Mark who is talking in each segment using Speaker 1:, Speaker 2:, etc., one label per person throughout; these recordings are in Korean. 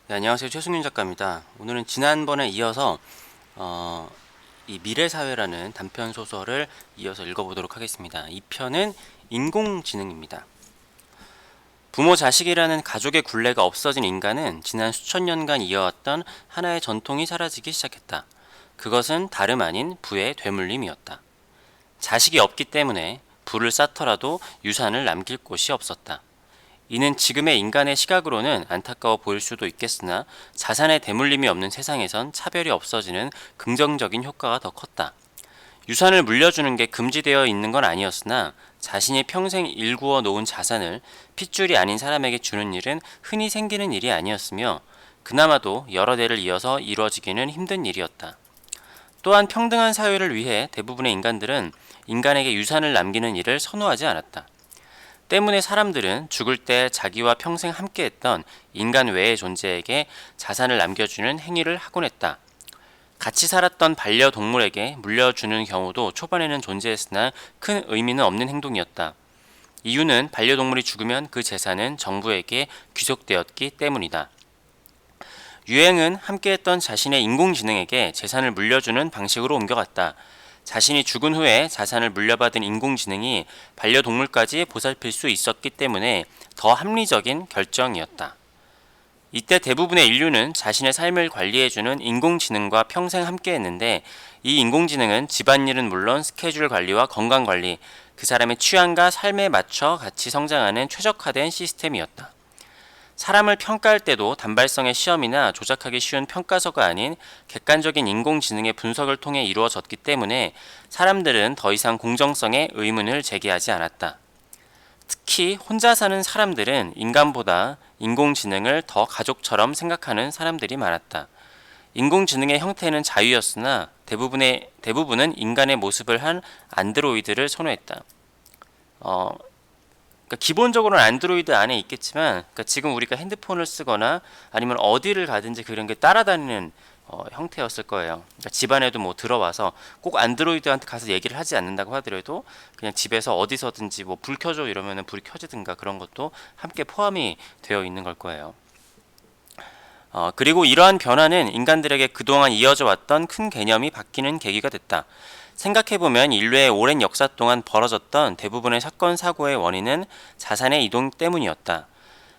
Speaker 1: 네, 안녕하세요. 최승윤 작가입니다. 오늘은 지난번에 이어서 이 미래사회라는 단편 소설을 이어서 읽어보도록 하겠습니다. 이 편은 인공지능입니다. 부모 자식이라는 가족의 굴레가 없어진 인간은 지난 수천 년간 이어왔던 하나의 전통이 사라지기 시작했다. 그것은 다름 아닌 부의 되물림이었다. 자식이 없기 때문에 부를 쌓더라도 유산을 남길 곳이 없었다. 이는 지금의 인간의 시각으로는 안타까워 보일 수도 있겠으나 자산의 대물림이 없는 세상에선 차별이 없어지는 긍정적인 효과가 더 컸다. 유산을 물려주는 게 금지되어 있는 건 아니었으나 자신이 평생 일구어 놓은 자산을 핏줄이 아닌 사람에게 주는 일은 흔히 생기는 일이 아니었으며 그나마도 여러 대를 이어서 이루어지기는 힘든 일이었다. 또한 평등한 사회를 위해 대부분의 인간들은 인간에게 유산을 남기는 일을 선호하지 않았다. 때문에 사람들은 죽을 때 자기와 평생 함께했던 인간 외의 존재에게 자산을 남겨주는 행위를 하곤 했다. 같이 살았던 반려동물에게 물려주는 경우도 초반에는 존재했으나 큰 의미는 없는 행동이었다. 이유는 반려동물이 죽으면 그 재산은 정부에게 귀속되었기 때문이다. 유행은 함께했던 자신의 인공지능에게 재산을 물려주는 방식으로 옮겨갔다. 자신이 죽은 후에 자산을 물려받은 인공지능이 반려동물까지 보살필 수 있었기 때문에 더 합리적인 결정이었다. 이때 대부분의 인류는 자신의 삶을 관리해주는 인공지능과 평생 함께했는데 이 인공지능은 집안일은 물론 스케줄 관리와 건강 관리, 그 사람의 취향과 삶에 맞춰 같이 성장하는 최적화된 시스템이었다. 사람을 평가할 때도 단발성의 시험이나 조작하기 쉬운 평가서가 아닌 객관적인 인공지능의 분석을 통해 이루어졌기 때문에 사람들은 더 이상 공정성에 의문을 제기하지 않았다. 특히 혼자 사는 사람들은 인간보다 인공지능을 더 가족처럼 생각하는 사람들이 많았다. 인공지능의 형태는 자유였으나 대부분은 인간의 모습을 한 안드로이드를 선호했다. 그러니까 기본적으로는 안드로이드 안에 있겠지만, 그러니까 지금 우리가 핸드폰을 쓰거나 아니면 어디를 가든지 그런 게 따라다니는 형태였을 거예요. 그러니까 집안에도 뭐 들어와서 꼭 안드로이드한테 가서 얘기를 하지 않는다고 하더라도 그냥 집에서 어디서든지 뭐 불 켜줘 이러면은 불이 켜지든가 그런 것도 함께 포함이 되어 있는 걸 거예요. 그리고 이러한 변화는 인간들에게 그동안 이어져 왔던 큰 개념이 바뀌는 계기가 됐다. 생각해보면 인류의 오랜 역사 동안 벌어졌던 대부분의 사건 사고의 원인은 자산의 이동 때문이었다.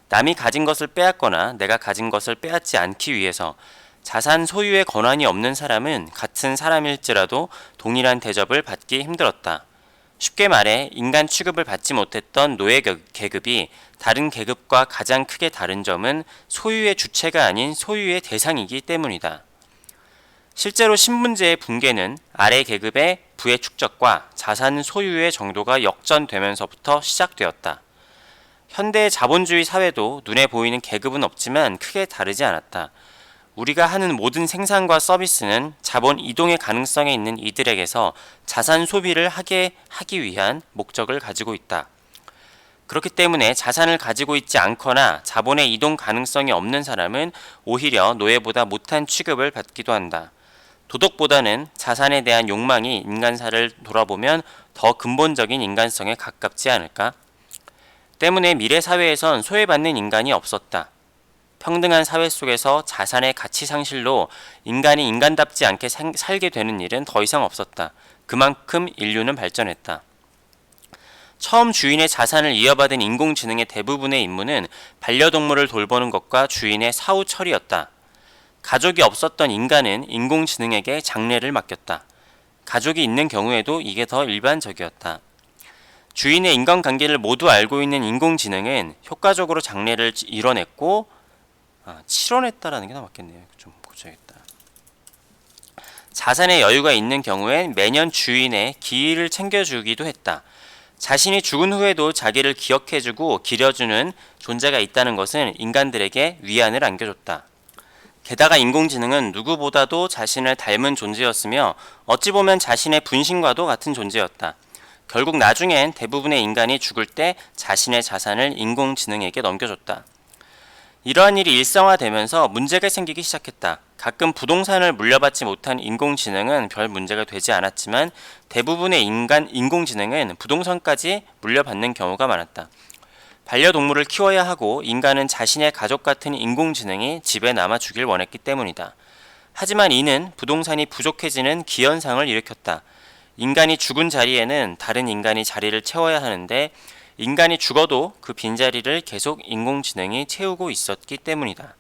Speaker 1: 남이 가진 것을 빼앗거나 내가 가진 것을 빼앗지 않기 위해서 자산 소유의 권한이 없는 사람은 같은 사람일지라도 동일한 대접을 받기 힘들었다. 쉽게 말해 인간 취급을 받지 못했던 노예 계급이 다른 계급과 가장 크게 다른 점은 소유의 주체가 아닌 소유의 대상이기 때문이다. 실제로 신분제의 붕괴는 아래 계급의 부의 축적과 자산 소유의 정도가 역전되면서부터 시작되었다. 현대의 자본주의 사회도 눈에 보이는 계급은 없지만 크게 다르지 않았다. 우리가 하는 모든 생산과 서비스는 자본 이동의 가능성에 있는 이들에게서 자산 소비를 하기 위한 목적을 가지고 있다. 그렇기 때문에 자산을 가지고 있지 않거나 자본의 이동 가능성이 없는 사람은 오히려 노예보다 못한 취급을 받기도 한다. 도덕보다는 자산에 대한 욕망이 인간사를 돌아보면 더 근본적인 인간성에 가깝지 않을까? 때문에 미래 사회에선 소외받는 인간이 없었다. 평등한 사회 속에서 자산의 가치 상실로 인간이 인간답지 않게 살게 되는 일은 더 이상 없었다. 그만큼 인류는 발전했다. 처음 주인의 자산을 이어받은 인공지능의 대부분의 임무는 반려동물을 돌보는 것과 주인의 사후 처리였다. 가족이 없었던 인간은 인공지능에게 장래를 맡겼다. 가족이 있는 경우에도 이게 더 일반적이었다. 주인의 인간관계를 모두 알고 있는 인공지능은 효과적으로 장래를 이뤄냈고 치러냈다라는 게 더 맞겠네요. 좀 고쳐야겠다. 자산의 여유가 있는 경우엔 매년 주인의 기일을 챙겨주기도 했다. 자신이 죽은 후에도 자기를 기억해주고 기려주는 존재가 있다는 것은 인간들에게 위안을 안겨줬다. 게다가 인공지능은 누구보다도 자신을 닮은 존재였으며 어찌 보면 자신의 분신과도 같은 존재였다. 결국 나중엔 대부분의 인간이 죽을 때 자신의 자산을 인공지능에게 넘겨줬다. 이러한 일이 일상화되면서 문제가 생기기 시작했다. 가끔 부동산을 물려받지 못한 인공지능은 별 문제가 되지 않았지만 대부분의 인공지능은 부동산까지 물려받는 경우가 많았다. 반려동물을 키워야 하고 인간은 자신의 가족 같은 인공지능이 집에 남아주길 원했기 때문이다. 하지만 이는 부동산이 부족해지는 기현상을 일으켰다. 인간이 죽은 자리에는 다른 인간이 자리를 채워야 하는데 인간이 죽어도 그 빈자리를 계속 인공지능이 채우고 있었기 때문이다.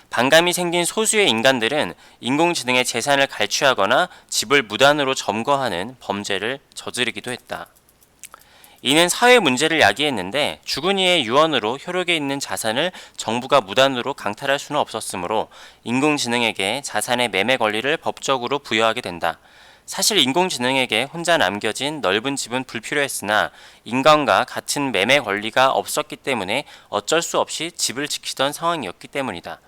Speaker 1: 반감이 생긴 소수의 인간들은 인공지능의 재산을 갈취하거나 집을 무단으로 점거하는 범죄를 저지르기도 했다. 이는 사회 문제를 야기했는데 죽은 이의 유언으로 효력에 있는 자산을 정부가 무단으로 강탈할 수는 없었으므로 인공지능에게 자산의 매매 권리를 법적으로 부여하게 된다. 사실 인공지능에게 혼자 남겨진 넓은 집은 불필요했으나 인간과 같은 매매 권리가 없었기 때문에 어쩔 수 없이 집을 지키던 상황이었기 때문이다.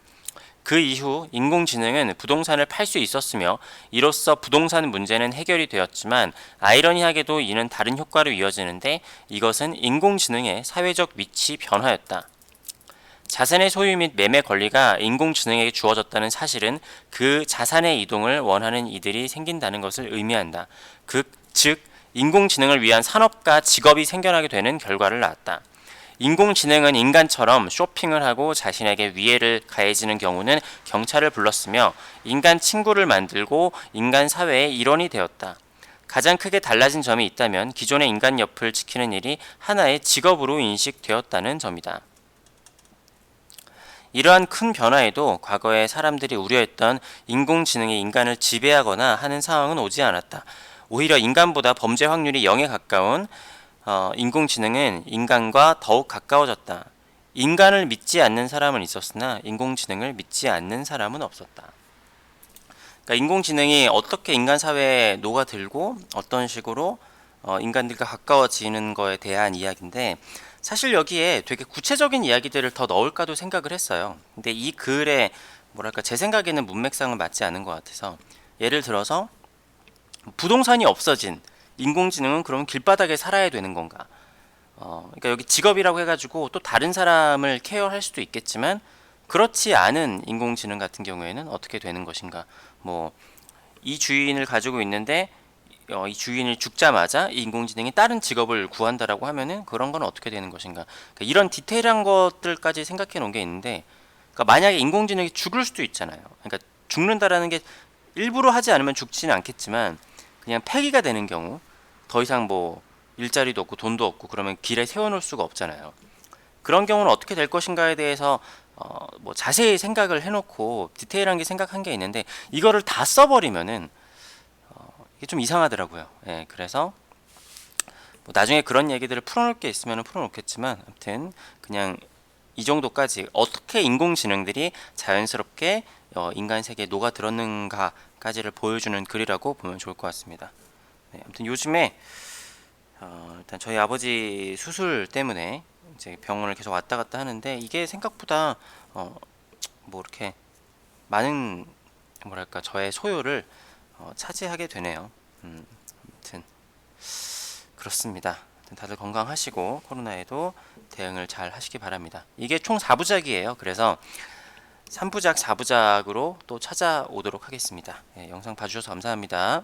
Speaker 1: 그 이후 인공지능은 부동산을 팔 수 있었으며 이로써 부동산 문제는 해결이 되었지만 아이러니하게도 이는 다른 효과로 이어지는데 이것은 인공지능의 사회적 위치 변화였다. 자산의 소유 및 매매 권리가 인공지능에게 주어졌다는 사실은 그 자산의 이동을 원하는 이들이 생긴다는 것을 의미한다. 즉 인공지능을 위한 산업과 직업이 생겨나게 되는 결과를 낳았다. 인공지능은 인간처럼 쇼핑을 하고 자신에게 위해를 가해지는 경우는 경찰을 불렀으며 인간 친구를 만들고 인간 사회의 일원이 되었다. 가장 크게 달라진 점이 있다면 기존의 인간 옆을 지키는 일이 하나의 직업으로 인식되었다는 점이다. 이러한 큰 변화에도 과거에 사람들이 우려했던 인공지능이 인간을 지배하거나 하는 상황은 오지 않았다. 오히려 인간보다 범죄 확률이 0에 가까운 인공지능은 인간과 더욱 가까워졌다. 인간을 믿지 않는 사람은 있었으나 인공지능을 믿지 않는 사람은 없었다. 그러니까 인공지능이 어떻게 인간 사회에 녹아들고 어떤 식으로 인간들과 가까워지는 거에 대한 이야기인데 사실 여기에 되게 구체적인 이야기들을 더 넣을까도 생각을 했어요. 근데 이 글에 뭐랄까 제 생각에는 문맥상은 맞지 않은 것 같아서 예를 들어서 부동산이 없어진 인공지능은 그러면 길바닥에 살아야 되는 건가? 그러니까 여기 직업이라고 해가지고 또 다른 사람을 케어할 수도 있겠지만 그렇지 않은 인공지능 같은 경우에는 어떻게 되는 것인가? 뭐 이 주인을 가지고 있는데 이 주인이 죽자마자 이 인공지능이 다른 직업을 구한다라고 하면은 그런 건 어떻게 되는 것인가? 그러니까 이런 디테일한 것들까지 생각해 놓은 게 있는데, 그러니까 만약에 인공지능이 죽을 수도 있잖아요. 그러니까 죽는다라는 게 일부러 하지 않으면 죽지는 않겠지만 그냥 폐기가 되는 경우 더 이상 뭐 일자리도 없고 돈도 없고 그러면 길에 세워놓을 수가 없잖아요. 그런 경우는 어떻게 될 것인가에 대해서 뭐 자세히 생각을 해놓고 디테일한 게 생각한 게 있는데 이거를 다 써버리면은 이게 좀 이상하더라고요. 예, 그래서 뭐 나중에 그런 얘기들을 풀어놓을 게 있으면 풀어놓겠지만 아무튼 그냥 이 정도까지 어떻게 인공지능들이 자연스럽게 인간 세계에 녹아들었는가까지를 보여주는 글이라고 보면 좋을 것 같습니다. 네, 아무튼 요즘에 일단 저희 아버지 수술 때문에 이제 병원을 계속 왔다 갔다 하는데 이게 생각보다 뭐 이렇게 많은 뭐랄까 저의 소요를 차지하게 되네요. 아무튼 그렇습니다. 다들 건강하시고 코로나에도 대응을 잘 하시기 바랍니다. 이게 총 4부작이에요. 그래서 3부작, 4부작으로 또 찾아오도록 하겠습니다. 예, 영상 봐주셔서 감사합니다.